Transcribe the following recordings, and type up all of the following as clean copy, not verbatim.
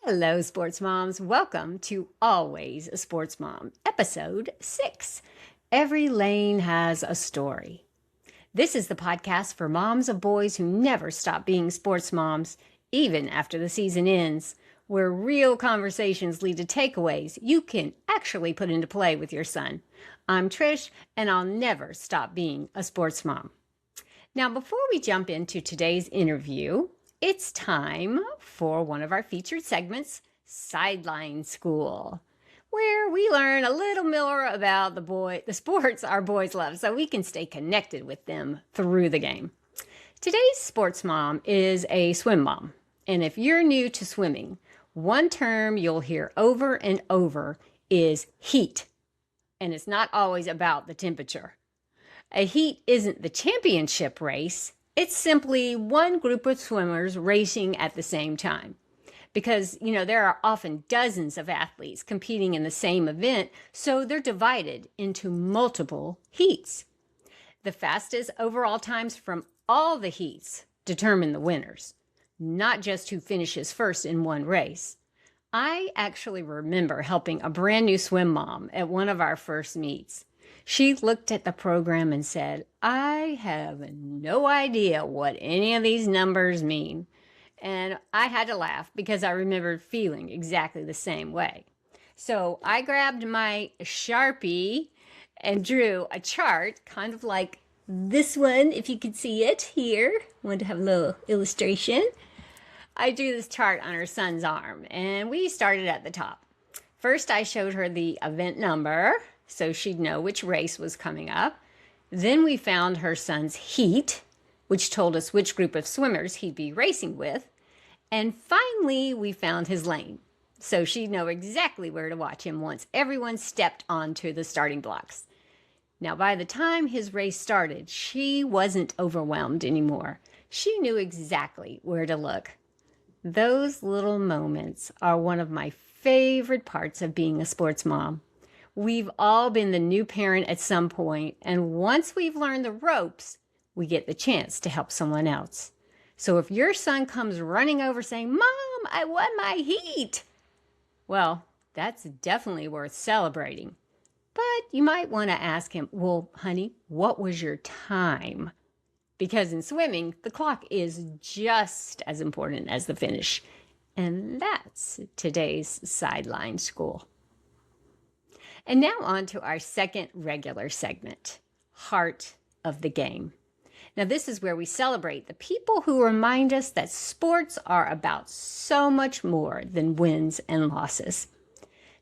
Hello, sports moms. Welcome to Always a Sports Mom, episode 6. Every lane has a story. This is the podcast for moms of boys who never stop being sports moms, even after the season ends, where real conversations lead to takeaways you can actually put into play with your son. I'm Trish, and I'll never stop being a sports mom. Now, before we jump into today's interview, it's time for one of our featured segments, Sideline School, where we learn a little more about the sports our boys love so we can stay connected with them through the game. Today's sports mom is a swim mom, and if you're new to swimming, one term you'll hear over and over is heat, and it's not always about the temperature. A heat isn't the championship race. It's simply one group of swimmers racing at the same time. Because, there are often dozens of athletes competing in the same event, so they're divided into multiple heats. The fastest overall times from all the heats determine the winners, not just who finishes first in one race. I actually remember helping a brand new swim mom at one of our first meets. She looked at the program and said, "I have no idea what any of these numbers mean." And I had to laugh because I remembered feeling exactly the same way. So I grabbed my Sharpie and drew a chart, kind of like this one, if you can see it here. I wanted to have a little illustration. I drew this chart on her son's arm, and we started at the top. First, I showed her the event number, so she'd know which race was coming up. Then we found her son's heat, which told us which group of swimmers he'd be racing with. And finally, we found his lane, so she'd know exactly where to watch him once everyone stepped onto the starting blocks. Now, by the time his race started, she wasn't overwhelmed anymore. She knew exactly where to look. Those little moments are one of my favorite parts of being a sports mom. We've all been the new parent at some point, and once we've learned the ropes, we get the chance to help someone else. So if your son comes running over saying, "Mom, I won my heat," well, that's definitely worth celebrating. But you might want to ask him, "Well, honey, what was your time?" Because in swimming, the clock is just as important as the finish. And that's today's Sideline School. And now on to our second regular segment, Heart of the Game. Now this is where we celebrate the people who remind us that sports are about so much more than wins and losses.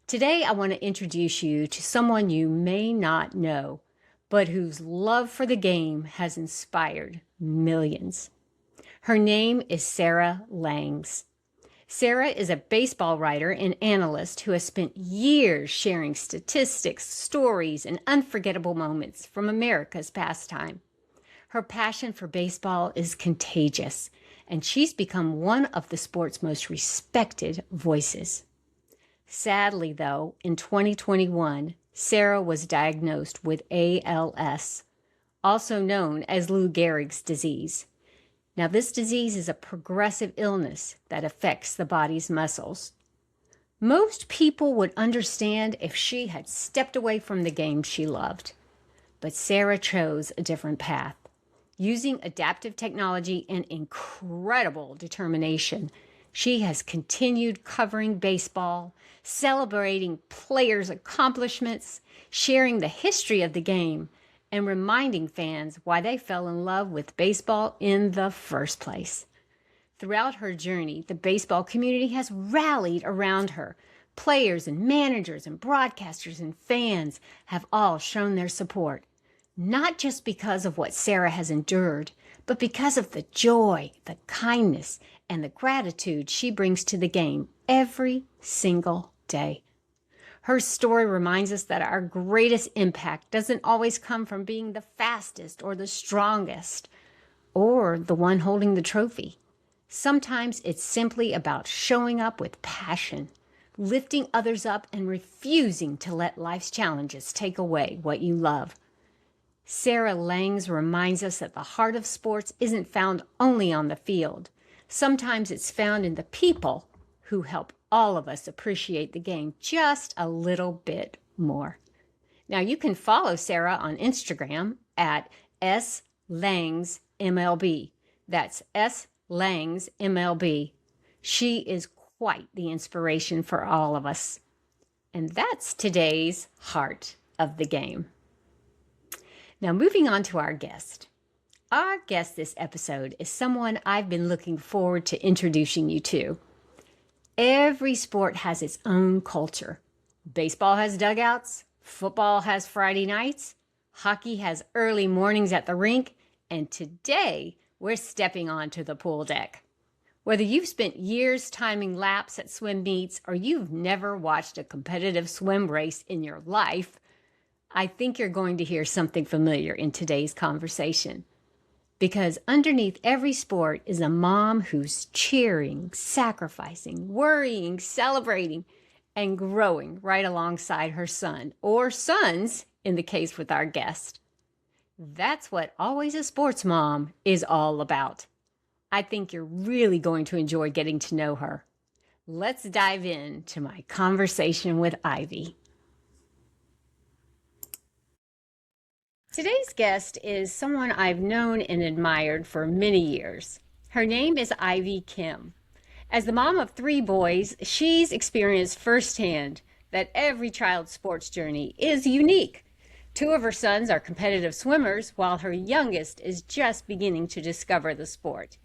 Today I want to introduce you to someone you may not know, but whose love for the game has inspired millions. Her name is Sarah Langs. Sarah is a baseball writer and analyst who has spent years sharing statistics, stories, and unforgettable moments from America's pastime. Her passion for baseball is contagious, and she's become one of the sport's most respected voices. Sadly, though, in 2021, Sarah was diagnosed with ALS, also known as Lou Gehrig's disease. Now, this disease is a progressive illness that affects the body's muscles. Most people would understand if she had stepped away from the game she loved. But Sarah chose a different path. Using adaptive technology and incredible determination, she has continued covering baseball, celebrating players' accomplishments, sharing the history of the game, and reminding fans why they fell in love with baseball in the first place. Throughout her journey, the baseball community has rallied around her. Players and managers and broadcasters and fans have all shown their support, not just because of what Sarah has endured, but because of the joy, the kindness, and the gratitude she brings to the game every single day. Her story reminds us that our greatest impact doesn't always come from being the fastest or the strongest or the one holding the trophy. Sometimes it's simply about showing up with passion, lifting others up, and refusing to let life's challenges take away what you love. Sarah Langs reminds us that the heart of sports isn't found only on the field. Sometimes it's found in the people who help all of us appreciate the game just a little bit more. Now, you can follow Sarah on Instagram at slangsmlb. That's slangsmlb. She is quite the inspiration for all of us. And that's today's heart of the game. Now, moving on to our guest. Our guest this episode is someone I've been looking forward to introducing you to. Every sport has its own culture. Baseball has dugouts, football has Friday nights, hockey has early mornings at the rink, and today we're stepping onto the pool deck. Whether you've spent years timing laps at swim meets or you've never watched a competitive swim race in your life, I think you're going to hear something familiar in today's conversation. Because underneath every sport is a mom who's cheering, sacrificing, worrying, celebrating, and growing right alongside her son, or sons in the case with our guest. That's what Always a Sports Mom is all about. I think you're really going to enjoy getting to know her. Let's dive into my conversation with Ivy. Today's guest is someone I've known and admired for many years. Her name is Ivy Kim. As the mom of 3 boys, she's experienced firsthand that every child's sports journey is unique. 2 of her sons are competitive swimmers, while her youngest is just beginning to discover the sport.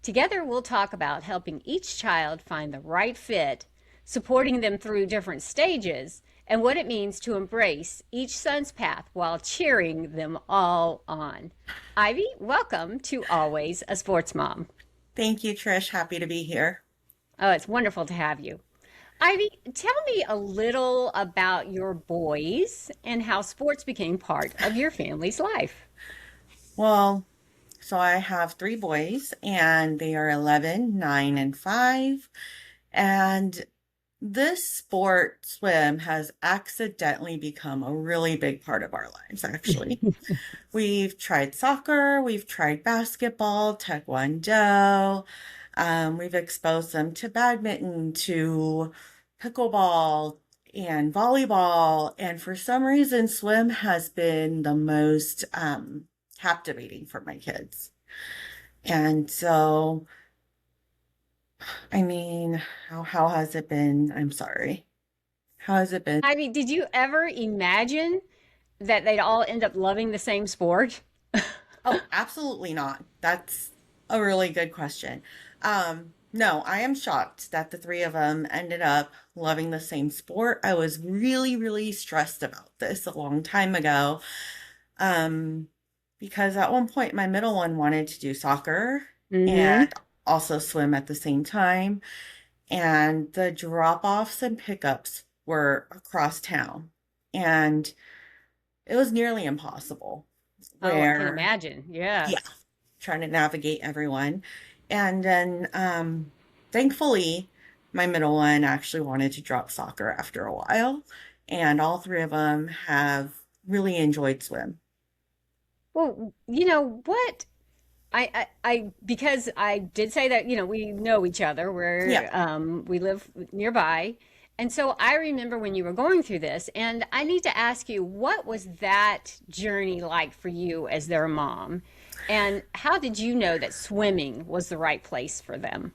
Together, we'll talk about helping each child find the right fit, supporting them through different stages, and what it means to embrace each son's path while cheering them all on. Ivy, welcome to Always a Sports Mom. Thank you, Trish. Happy to be here. Oh, it's wonderful to have you. Ivy, tell me a little about your boys and how sports became part of your family's life. Well, so I have 3 boys, and they are 11, 9, and 5. And this sport, swim, has accidentally become a really big part of our lives, actually. We've tried soccer, we've tried basketball, taekwondo. We've exposed them to badminton, to pickleball, and volleyball. And for some reason, swim has been the most captivating for my kids. And so, I mean, how has it been? I'm sorry. How has it been? Ivy, did you ever imagine that they'd all end up loving the same sport? Oh, absolutely not. That's a really good question. No, I am shocked that the 3 of them ended up loving the same sport. I was really, really stressed about this a long time ago. Because at one point my middle one wanted to do soccer Mm-hmm. and also swim at the same time. And the drop-offs and pickups were across town. And it was nearly impossible Oh, I can where, imagine. Yeah. yeah, trying to navigate everyone. And then thankfully, my middle one actually wanted to drop soccer after a while. And all 3 of them have really enjoyed swim. Well, you know what? Because I did say that, we know each other. Yeah. We live nearby. And so I remember when you were going through this, and I need to ask you, what was that journey like for you as their mom? And how did you know that swimming was the right place for them?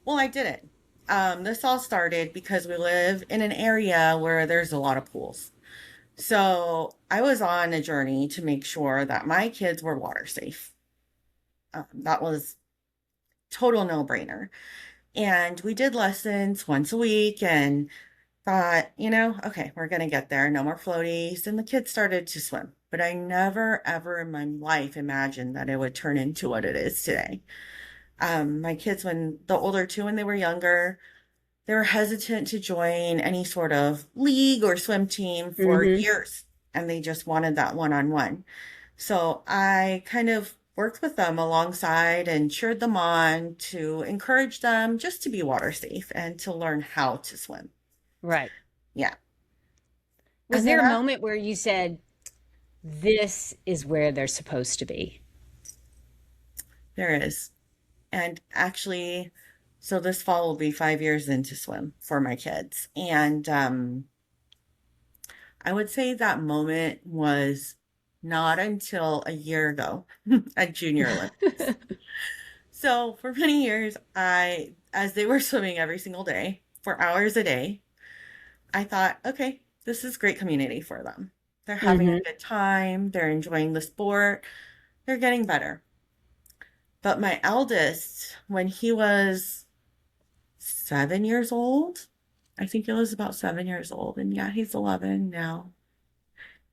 Well, I didn't. This all started because we live in an area where there's a lot of pools. So I was on a journey to make sure that my kids were water safe. That was total no-brainer. And we did lessons once a week and thought, okay, we're going to get there. No more floaties. And the kids started to swim. But I never, ever in my life imagined that it would turn into what it is today. My kids, when the older 2, when they were younger, they were hesitant to join any sort of league or swim team for Mm-hmm. years, and they just wanted that one-on-one. So I kind of worked with them alongside and cheered them on to encourage them just to be water safe and to learn how to swim. Right. Yeah. Was And then there a moment where you said, this is where they're supposed to be? there is. And actually, So this fall will be 5 years into swim for my kids. And I would say that moment was not until a year ago at Junior Olympics. So for many years, as they were swimming every single day for hours a day, I thought, okay, this is great community for them. They're having a Hmm. good time. They're enjoying the sport. They're getting better. But my eldest, when he was 7 years old, I think it was about 7 years old, and yeah, he's 11 now.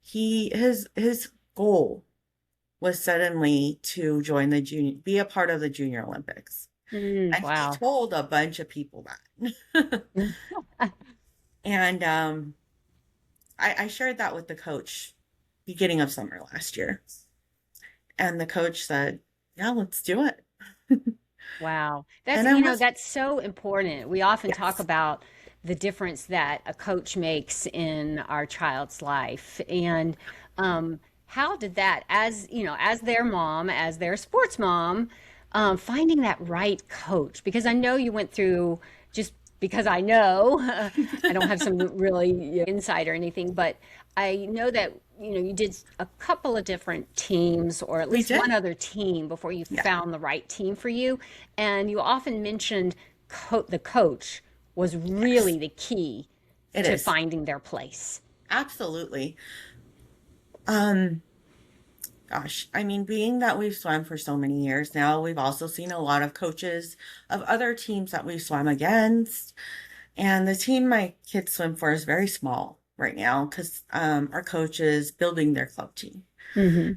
His goal was suddenly to join the junior, be a part of the Junior Olympics. And he Wow. told a bunch of people that. And I shared that with the coach beginning of summer last year. And the coach said, yeah, let's do it. Wow. That's, And I was, that's so important. We often talk yes, about the difference that a coach makes in our child's life. And how did that, as their mom, as their sports mom, finding that right coach? Because I know you went through, just because I know, I don't have some really insight or anything, but I know that you did a couple of different teams, or at we least one did. other team, before you Yeah, found the right team for you. And you often mentioned the coach was yes, really the key it to is. finding their place. Absolutely. Um, Gosh, I mean, being that we've swum for so many years now, we've also seen a lot of coaches of other teams that we've swum against. And the team my kids swim for is very small right now because our coach is building their club team. Hmm.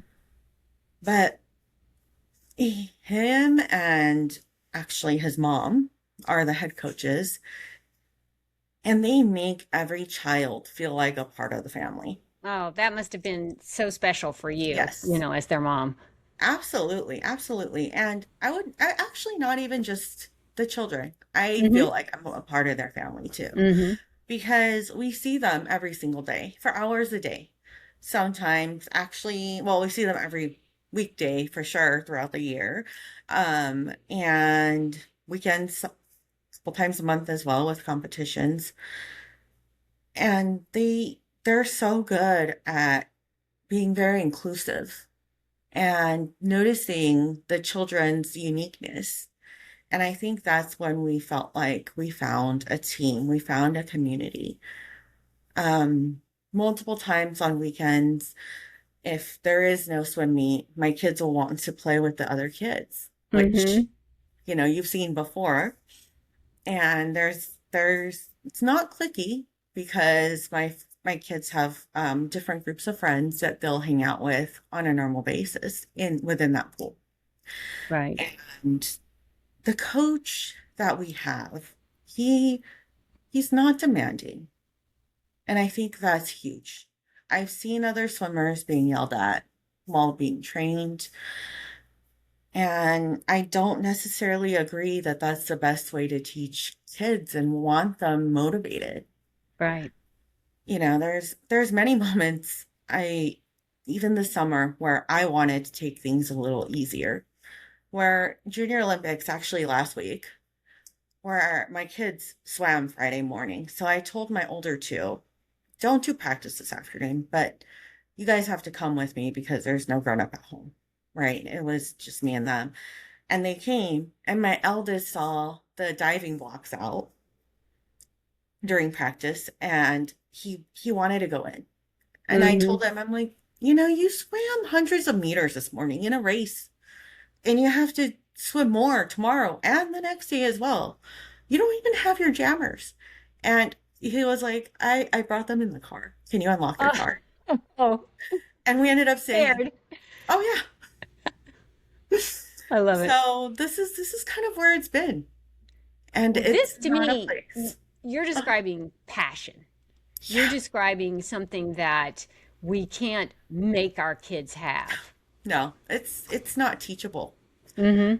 But him and actually his mom are the head coaches, and they make every child feel like a part of the family. Oh, that must have been so special for you, Yes, as their mom. absolutely, absolutely. And actually not even just the children. I feel Hmm. like I'm a part of their family too, Hmm. because we see them every single day for hours a day. Sometimes, actually, well, we see them every weekday for sure throughout the year, and weekends, a couple times a month as well with competitions. And they're so good at being very inclusive and noticing the children's uniqueness. And I think that's when we felt like we found a team, we found a community. Um, Multiple times on weekends, if there is no swim meet, my kids will want to play with the other kids, which, Hmm. you've seen before. And it's not clicky because my kids have different groups of friends that they'll hang out with on a normal basis in within that pool. Right. And the coach that we have, he he's not demanding. And I think that's huge. I've seen other swimmers being yelled at while being trained, and I don't necessarily agree that that's the best way to teach kids and want them motivated. Right. There's many moments even this summer where I wanted to take things a little easier. Where Junior Olympics actually last week, where my kids swam Friday morning. So I told my older two, don't do practice this afternoon, but you guys have to come with me because there's no grown up at home. Right? It was just me and them. And they came, and my eldest saw the diving blocks out during practice, and he wanted to go in. And I Hmm. told him, I'm like, you swam hundreds of meters this morning in a race, and you have to swim more tomorrow and the next day as well. You don't even have your jammers. And he was like, I brought them in the car. Can you unlock your car? Oh, And we ended up saying, scared. oh yeah. I love it. So this is kind of where it's been. And Well, this it's to not a me, place. you're Uh, describing passion. You're yeah. describing something that we can't make our kids have. No, it's not teachable. Hmm.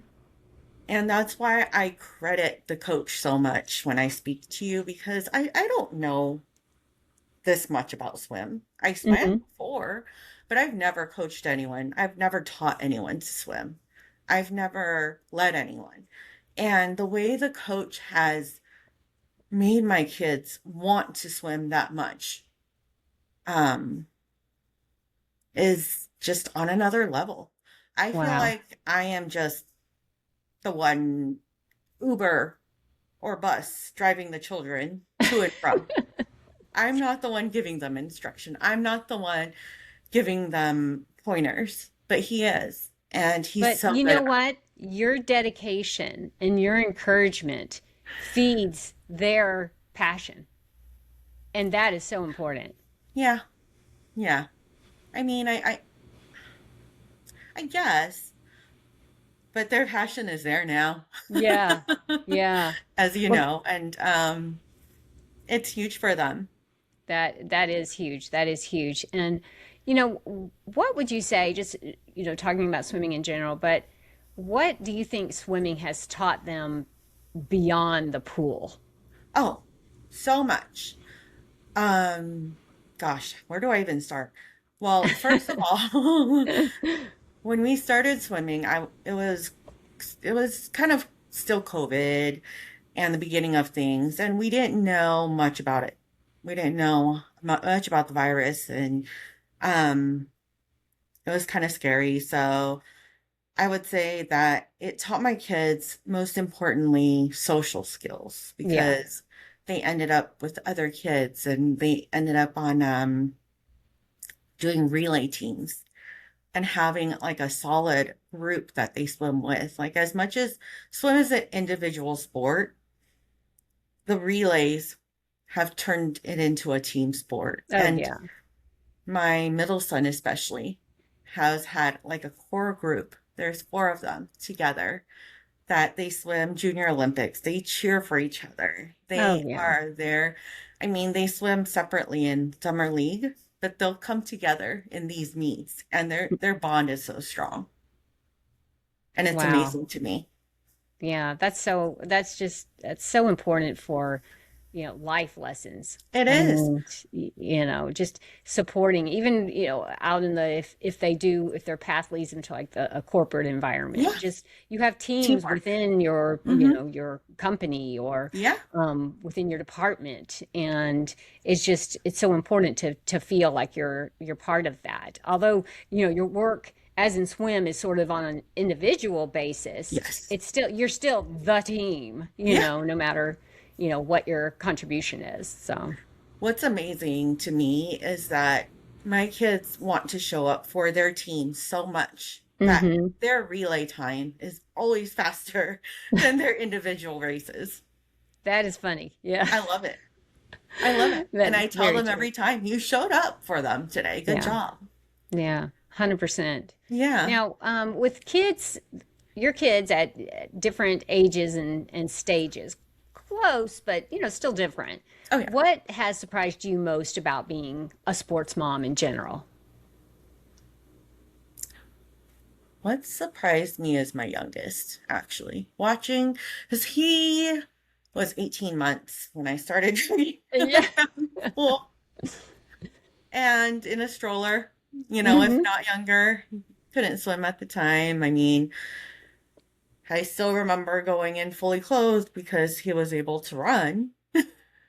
And that's why I credit the coach so much when I speak to you because I don't know this much about swim. I swam Hmm. before, but I've never coached anyone. I've never taught anyone to swim. I've never led anyone. And the way the coach has made my kids want to swim that much um, is just on another level. I feel Wow. like I am just the one Uber or bus driving the children to and from. I'm not the one giving them instruction. I'm not the one giving them pointers, but he is. And he's But so you good. know what? Your dedication and your encouragement feeds their passion. And that is so important. Yeah, yeah. I mean, I guess, but their passion is there now, Yeah. Yeah. as you Well, know, and it's huge for them. that is huge. That is huge. And you know, what would you say, just talking about swimming in general, but what do you think swimming has taught them beyond the pool? Oh, so much. Um, Gosh, where do I even start? Well, first of all, when we started swimming, I it was kind of still COVID and the beginning of things, and we didn't know much about it. We didn't know much about the virus, and um, it was kind of scary. So I would say that it taught my kids, most importantly, social skills Yeah. because they ended up with other kids and they ended up on doing relay teams and having like a solid group that they swim with. Like as much as swim is an individual sport, the relays have turned it into a team sport. Oh, And yeah. my middle son especially has had like a core group. There's four of them together that they swim junior Olympics. They cheer for each other. Oh, They yeah. are there. I mean, they swim separately in summer league, but they'll come together in these meets and their bond is so strong. And it's Wow. amazing to me. Yeah, that's so important for, life lessons. It is. And just supporting even, out in the if their path leads them to like a corporate environment. Yeah. Just you have teams Teamwork. within your, Hmm. your company or Yeah. within your department. And it's so important to feel like you're part of that. Although, your work as in swim is sort of on an individual basis, Yes. it's still you're still the team, Yeah. no matter, what your contribution is. So, What's amazing to me is that my kids want to show up for their team so much that hmm, their relay time is always faster than their individual races. that is funny. Yeah. I love it. I love it. And That's I tell very them true. every time, you showed up for them today. Good Yeah. job. Yeah. 100%. Yeah. Now, with kids, your kids at different ages and stages, close, but still different. Oh, yeah. What has surprised you most about being a sports mom in general? What surprised me is my youngest, actually, watching, because he was 18 months when I started training Yeah. him in school and in a stroller, if Hmm. not younger. Couldn't swim at the time. I mean, I still remember going in fully clothed because he was able to run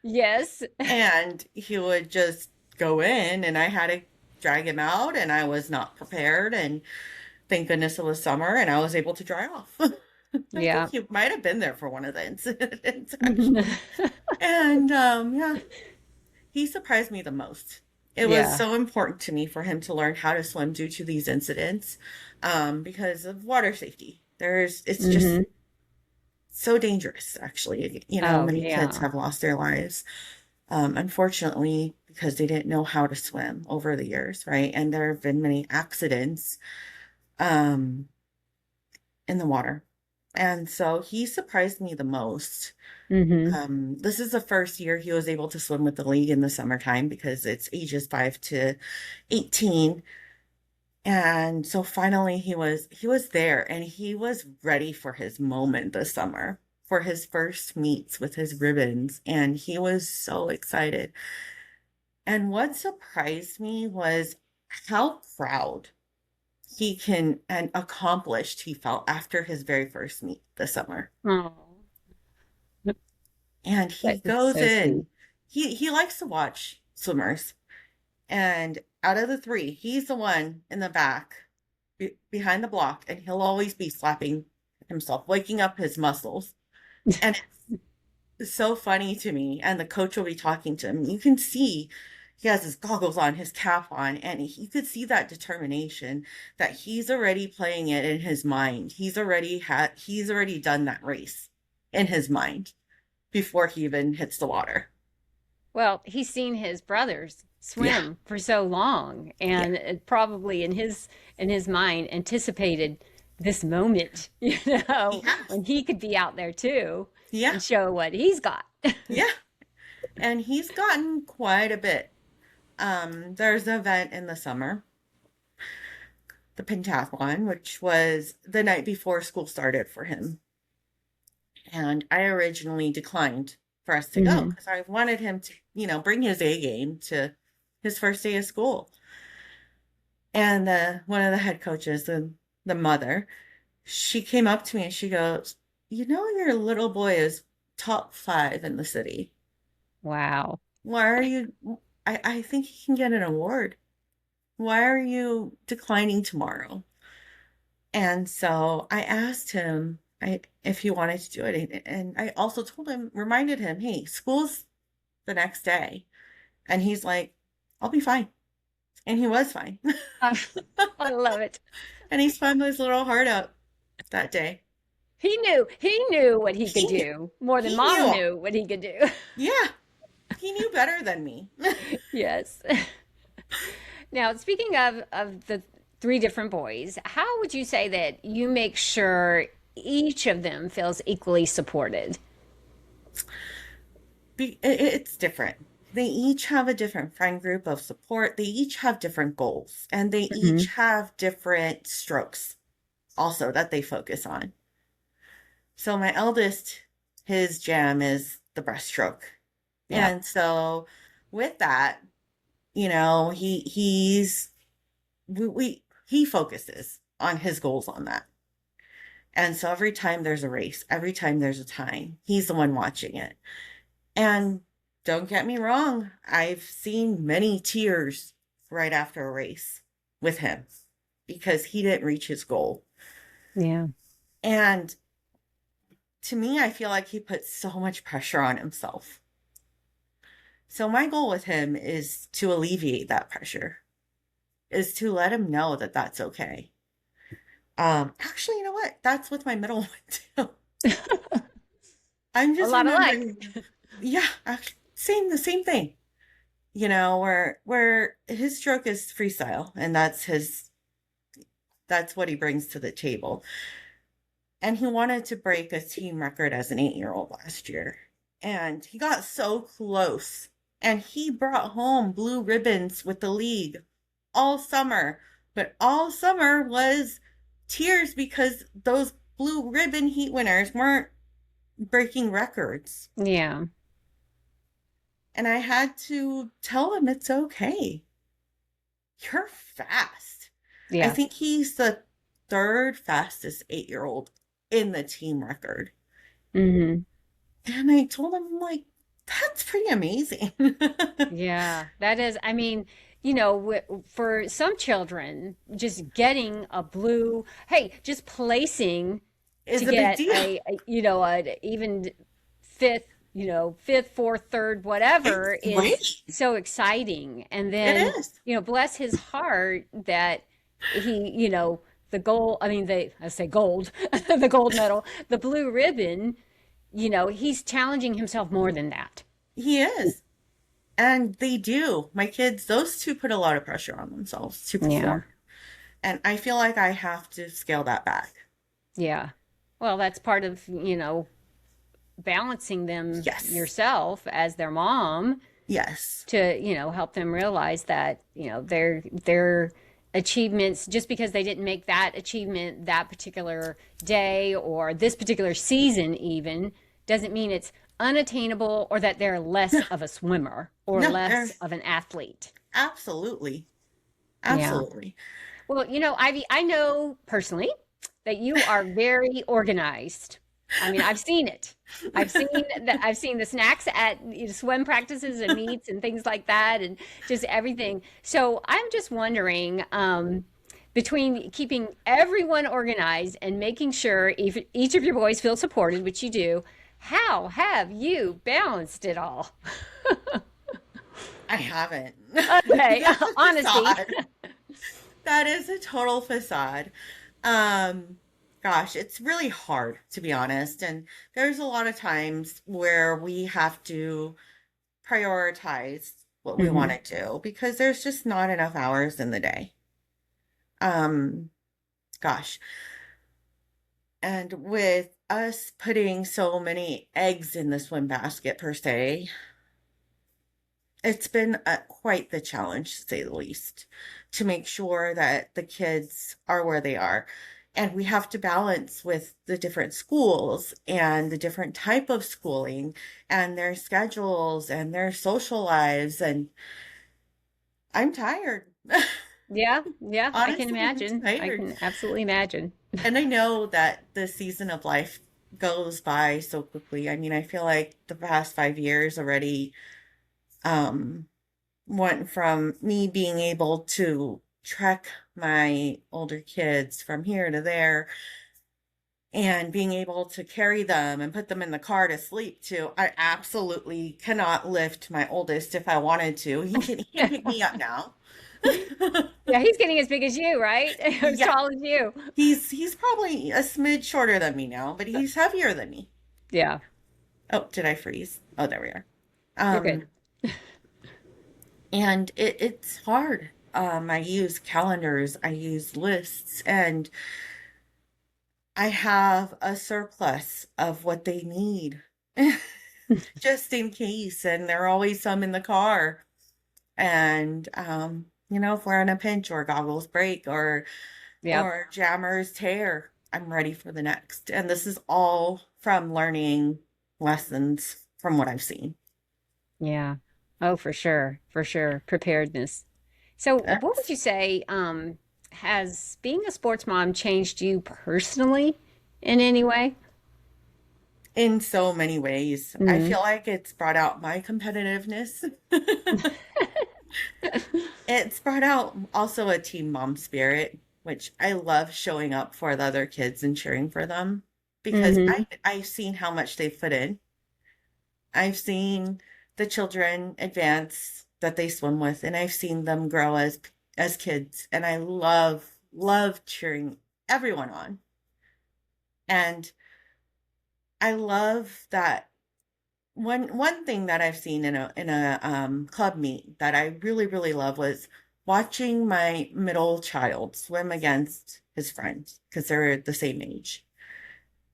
Yes. and he would just go in and I had to drag him out and I was not prepared and thank goodness it was summer and I was able to dry off. I think Yeah. he might have been there for one of the incidents actually. And yeah, he surprised me the most. It was Yeah. so important to me for him to learn how to swim due to these incidents because of water safety. It's just Hmm. so dangerous, actually. Oh, Many kids yeah. have lost their lives, unfortunately, because they didn't know how to swim over the years, right? And there have been many accidents um, in the water. And so he surprised me the most. Hmm. This is the first year he was able to swim with the league in the summertime because it's ages 5 to 18. And so finally he was there and he was ready for his moment this summer for his first meets with his ribbons and he was so excited. And what surprised me was how proud he can and accomplished he felt after his very first meet this summer. Oh, And he that is goes so sweet. in. He likes to watch swimmers. And out of the three, he's the one in the back behind the block, and he'll always be slapping himself, waking up his muscles. And it's so funny to me. And the coach will be talking to him. You can see he has his goggles on, his cap on, and you could see that determination that he's already playing it in his mind. He's already done that race in his mind before he even hits the water. Well, he's seen his brothers Yeah, swim for so long, yeah, and it probably in his mind anticipated this moment, he has. when he could be out there too Yeah, and show what he's got. yeah. And he's gotten quite a bit. There's an event in the summer, the pentathlon, which was the night before school started for him. And I originally declined for us to go Hmm. because I wanted him to, bring his A game to his first day of school. And one of the head coaches, the mother, she came up to me and she goes, your little boy is top 5 in the city. Wow. Why are you? I think he can get an award. Why are you declining tomorrow? And so I asked him if he wanted to do it. And I also reminded him, hey, school's the next day. And he's like, I'll be fine. And he was fine. Uh, I love it. And he spun his little heart out that day. He knew what he could He knew. do more than He mom knew. knew what he could do. Yeah, he knew better than me. Yes. Now, speaking of the three different boys, how would you say that you make sure each of them feels equally supported? It's different. They each have a different friend group of support. They each have different goals, and they each Hmm. have different strokes also that they focus on. So my eldest, his jam is the breaststroke. Yeah. And so with that, you know, he focuses on his goals on that. And so every time there's a race, every time there's a time, he's the one watching it. And don't get me wrong, I've seen many tears right after a race with him because he didn't reach his goal. Yeah. And to me, I feel like he puts so much pressure on himself. So my goal with him is to alleviate that pressure, is to let him know that that's okay. Actually, you know what? That's with my middle one too. I'm A just lot alike. remembering, yeah, actually, the same thing. Where his stroke is freestyle, and that's what he brings to the table. And he wanted to break a team record as an 8-year-old last year. And he got so close. And he brought home blue ribbons with the league all summer. But all summer was tears because those blue ribbon heat winners weren't breaking records. Yeah. And I had to tell him it's okay. You're fast. I Yeah. think he's the third fastest 8-year-old in the team record. Hmm. And I told him, I'm like, that's pretty amazing. Yeah. That is, I mean, for some children, just getting a blue, hey, just placing to Is a big get deal. a even fifth, fifth, fourth, third, whatever It's is great. so exciting. And It then, is. bless his heart that the gold, I mean, I say gold, the gold medal, the blue ribbon, he's challenging himself more than that. He is. And they do. My kids, those two put a lot of pressure on themselves to Yeah. perform. And I feel like I have to scale that back. Yeah. Well, that's part of, balancing them Yes. yourself as their mom Yes. to, help them realize that, their achievements, just because they didn't make that achievement that particular day or this particular season even, doesn't mean it's unattainable or that they're less No, of a swimmer or no, less they're of an athlete. absolutely. Yeah. Absolutely. Well, Ivy, I know personally that you are very organized. I mean, I've seen it. I've seen the snacks at swim practices and meets and things like that and just everything. So I'm just wondering, between keeping everyone organized and making sure if each of your boys feel supported, which you do, how have you balanced it all? I haven't. Okay, That's a honesty. facade. That is a total facade. Um, Gosh, it's really hard to be honest. And there's a lot of times where we have to prioritize what we want Hmm. to do because there's just not enough hours in the day. Um, Gosh. And with us putting so many eggs in the swim basket per se, it's been quite the challenge, to say the least, to make sure that the kids are where they are. And we have to balance with the different schools and the different type of schooling and their schedules and their social lives. And I'm tired. Yeah, yeah, I can Honestly, I'm imagine. I tired. can absolutely imagine. And I know that the season of life goes by so quickly. I mean, I feel like the past 5 years already um, went from me being able to trek my older kids from here to there and being able to carry them and put them in the car to sleep to I absolutely cannot lift my oldest if I wanted to. He can pick me up now. Yeah, he's getting as big as you, right? As Yeah, tall as you. he's probably a smidge shorter than me now, but he's heavier than me. Yeah, Oh, did I freeze? Oh, there we are. you're good. Um, and it's hard. I use calendars, I use lists, and I have a surplus of what they need just in case. And there are always some in the car. And, if we're in a pinch or goggles break Yep. or jammers tear, I'm ready for the next. And this is all from learning lessons from what I've seen. Yeah. Oh, for sure. For sure. Preparedness. So, what would That's you say, has being a sports mom changed you personally in any way? in so many ways. I Mm. feel like it's brought out my competitiveness. It's brought out also a team mom spirit, which I love showing up for the other kids and cheering for them because Hmm. I've seen how much they've put in. I've seen the children advance that they swim with, and I've seen them grow as kids, and I love cheering everyone on. And I love that one thing that I've seen in a club meet that I really love was watching my middle child swim against his friends because they're the same age.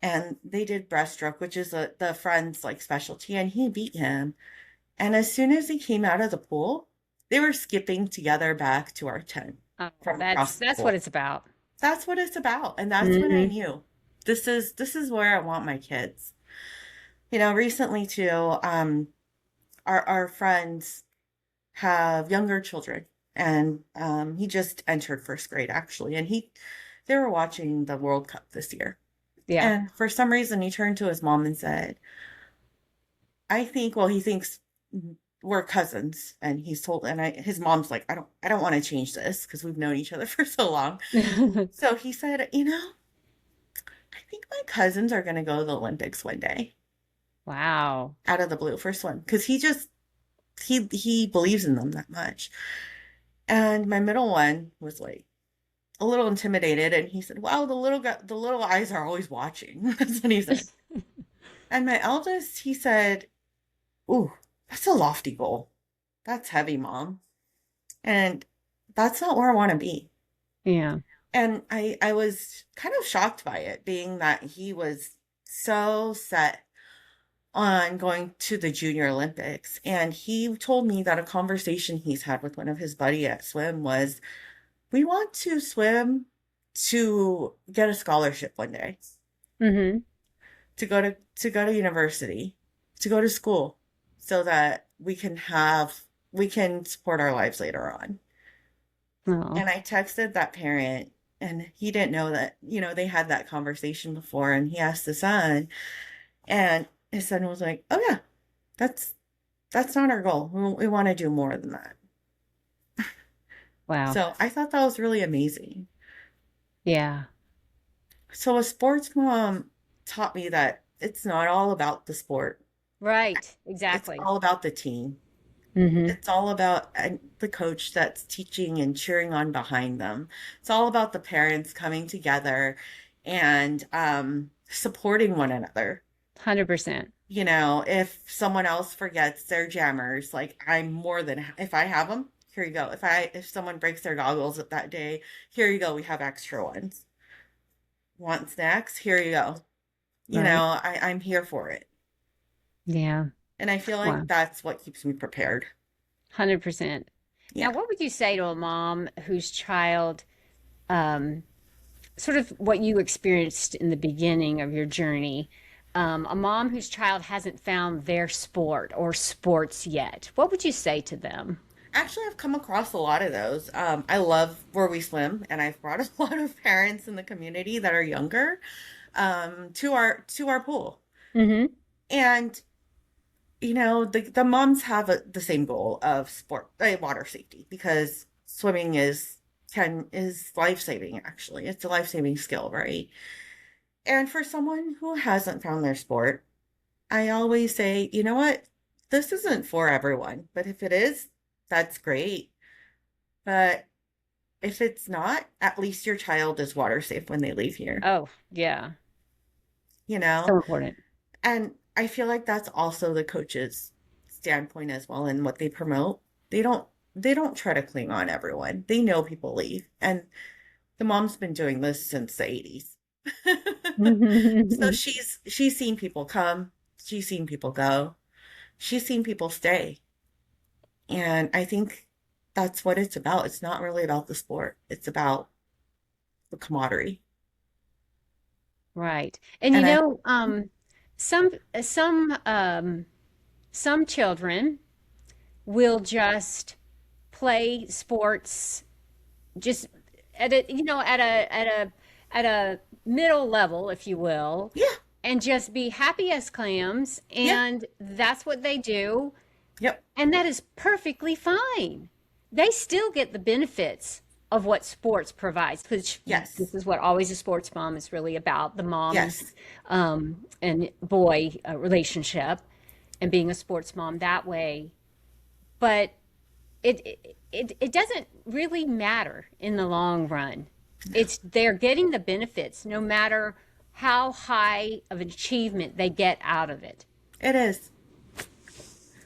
And they did breaststroke, which is the friend's like specialty, and he beat him. And as soon as he came out of the pool, they were skipping together back to our tent Oh, from across that's the what pool. it's about. That's what it's about, and that's when I Hmm. knew this is where I want my kids. Recently too, our friends have younger children, and he just entered first grade actually, and they were watching the World Cup this year, Yeah. and for some reason he turned to his mom and said, "I think," well, he thinks we're cousins, and his mom's like, "I don't want to change this because we've known each other for so long." So he said, "I think my cousins are going to go to the Olympics one day." Wow. Out of the blue for swim because he believes in them that much. And my middle one was like a little intimidated, and he said, "Well, the little eyes are always watching." That's what he said. And my eldest, he said, "Ooh, that's a lofty goal. That's heavy, mom." And that's not where I want to be. Yeah. And I was kind of shocked by it, being that he was so set on going to the Junior Olympics. And he told me that a conversation he's had with one of his buddy at swim was, "We want to swim to get a scholarship one day, Hmm. to go to university, to go to school, so that we can support our lives later on." Oh, And I texted that parent, and he didn't know that, they had that conversation before. And he asked the son, and his son was like, "Oh yeah, that's that's not our goal. We want to do more than that." wow. So I thought that was really amazing. Yeah. So a sports mom taught me that it's not all about the sport. Right. It's Exactly. all about the team. Mm-hmm. It's all about the coach that's teaching and cheering on behind them. It's all about the parents coming together and supporting one another. 100%. If someone else forgets their jammers, like I'm more than, if I have them, here you go. If someone breaks their goggles that day, here you go. We have extra ones. Want snacks? Here you go. Right. I'm here for it. Yeah. And I feel Wow. like that's what keeps me prepared. 100%. Now, Yeah. what would you say to a mom whose child, um, sort of what you experienced in the beginning of your journey, a mom whose child hasn't found their sport or sports yet? What would you say to them? Actually, I've come across a lot of those. I love where we swim, and I've brought a lot of parents in the community that are younger to our pool. Mm-hmm. And the moms have the same goal of water safety, because swimming is life-saving. Actually, it's a life-saving skill, right? And for someone who hasn't found their sport, I always say, you know what? This isn't for everyone, but if it is, that's great. But if it's not, at least your child is water safe when they leave here, Oh, yeah. you know? So important. And I feel like that's also the coach's standpoint as well in what they promote. They don't they don't try to cling on everyone. They know people leave. And the mom's been doing this since the 80s. So she's seen people come, she's seen people go, she's seen people stay. And I think that's what it's about. It's not really about the sport. It's about the camaraderie. Right. And And I some some some children will just play sports just at a at a middle level, if you will, Yeah, and just be happy as clams, yeah, and that's what they do, yep, and that is perfectly fine. They still get the benefits of what sports provides, which this yes, is what Always a Sports Mom is really about, the mom yes. and boy relationship and being a sports mom that way. But it doesn't really matter in the long run. It's they're getting the benefits no matter how high of an achievement they get out of it. It is.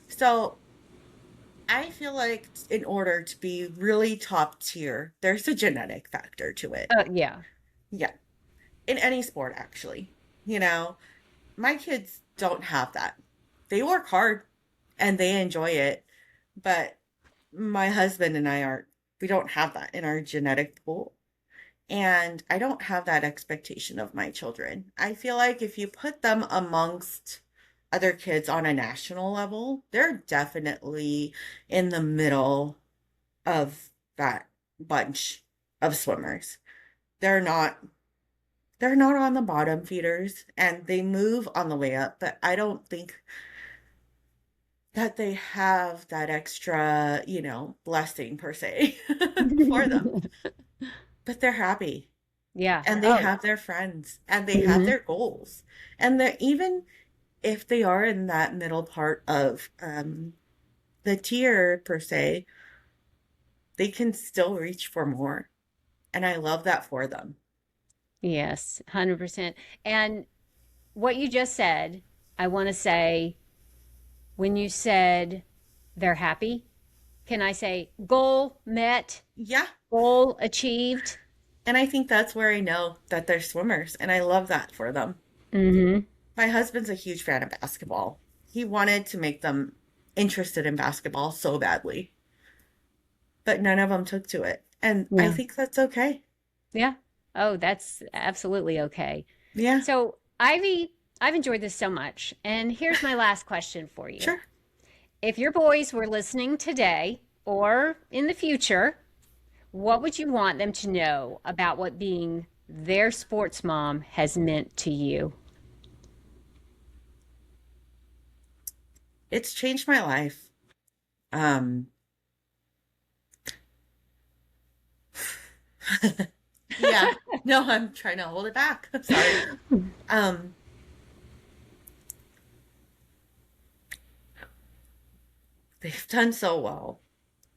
So I feel like in order to be really top tier, there's a genetic factor to it. Yeah. Yeah, in any sport, actually. You know, my kids don't have that. They work hard and they enjoy it, but my husband and we don't have that in our genetic pool. And I don't have that expectation of my children. I feel like if you put them amongst other kids on a national level, they're definitely in the middle of that bunch of swimmers. They're not they're not on the bottom feeders, and they move on the way up, but I don't think that they have that extra, blessing per se for them. But they're happy, Yeah. and they Oh. have their friends, and they have Hmm. their goals. And they're even if they are in that middle part of the tier per se, they can still reach for more. And I love that for them. Yes, 100%. And what you just said, I want to say when you said they're happy, can I say goal met, Yeah. goal achieved? And I think that's where I know that they're swimmers, and I love that for them. Mm-hmm. My husband's a huge fan of basketball. He wanted to make them interested in basketball so badly, but none of them took to it. And I Yeah. think that's okay. Yeah. Oh, that's absolutely okay. Yeah, So, Ivy, I've enjoyed this so much. And here's my last question for you. sure. If your boys were listening today or in the future, what would you want them to know about what being their sports mom has meant to you? It's changed my life. Um, yeah, no, I'm trying to hold it back. Sorry. Um, they've done so well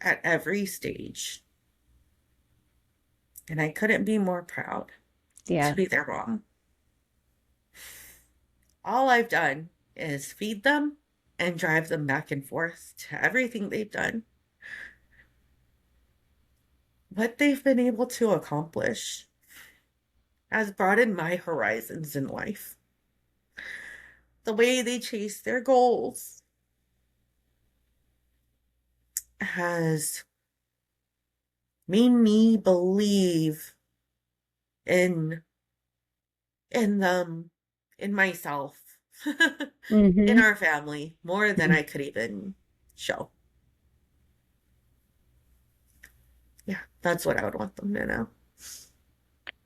at every stage, and I couldn't be more proud to Yeah. be their mom. All I've done is feed them and drive them back and forth to everything they've done. What they've been able to accomplish has broadened my horizons in life. The way they chase their goals has made me believe in them, in myself, in Mm-hmm. our family more than I could even show. Yeah, that's what I would want them to know.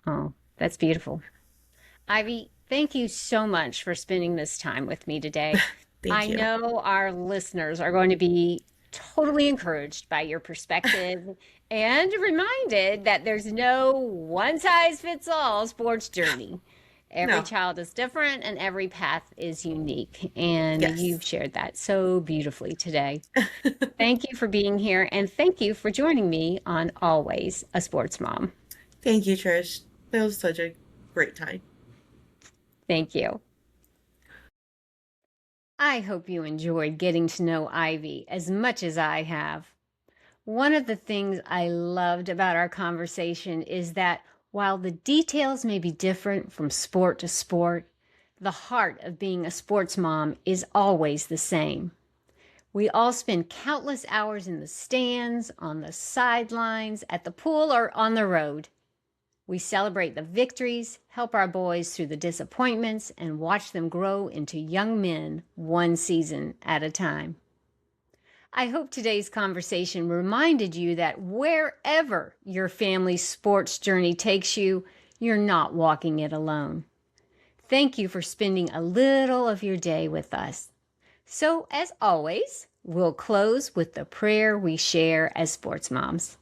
Oh, that's beautiful. Ivy, thank you so much for spending this time with me today. Thank I you. know our listeners are going to be totally encouraged by your perspective and reminded that there's no one size fits all sports journey. Every No, child is different and every path is unique. And yes. you've shared that so beautifully today. Thank you for being here and thank you for joining me on Always a Sports Mom. Thank you, Trish. It was such a great time. Thank you. I hope you enjoyed getting to know Ivy as much as I have. One of the things I loved about our conversation is that while the details may be different from sport to sport, the heart of being a sports mom is always the same. We all spend countless hours in the stands, on the sidelines, at the pool, or on the road. We celebrate the victories, help our boys through the disappointments, and watch them grow into young men one season at a time. I hope today's conversation reminded you that wherever your family's sports journey takes you, you're not walking it alone. Thank you for spending a little of your day with us. So, as always, we'll close with the prayer we share as sports moms.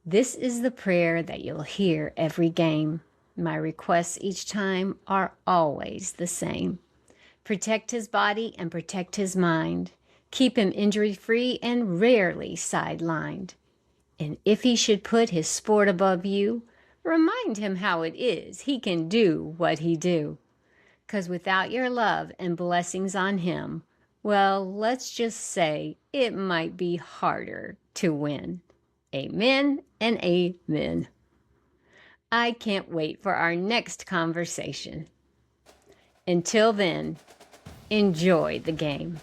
This is the prayer that you'll hear every game. My requests each time are always the same. Protect his body and protect his mind. Keep him injury-free and rarely sidelined. And if he should put his sport above you, remind him how it is he can do what he do. 'Cause without your love and blessings on him, well, let's just say it might be harder to win. Amen and amen. I can't wait for our next conversation. Until then, enjoy the game.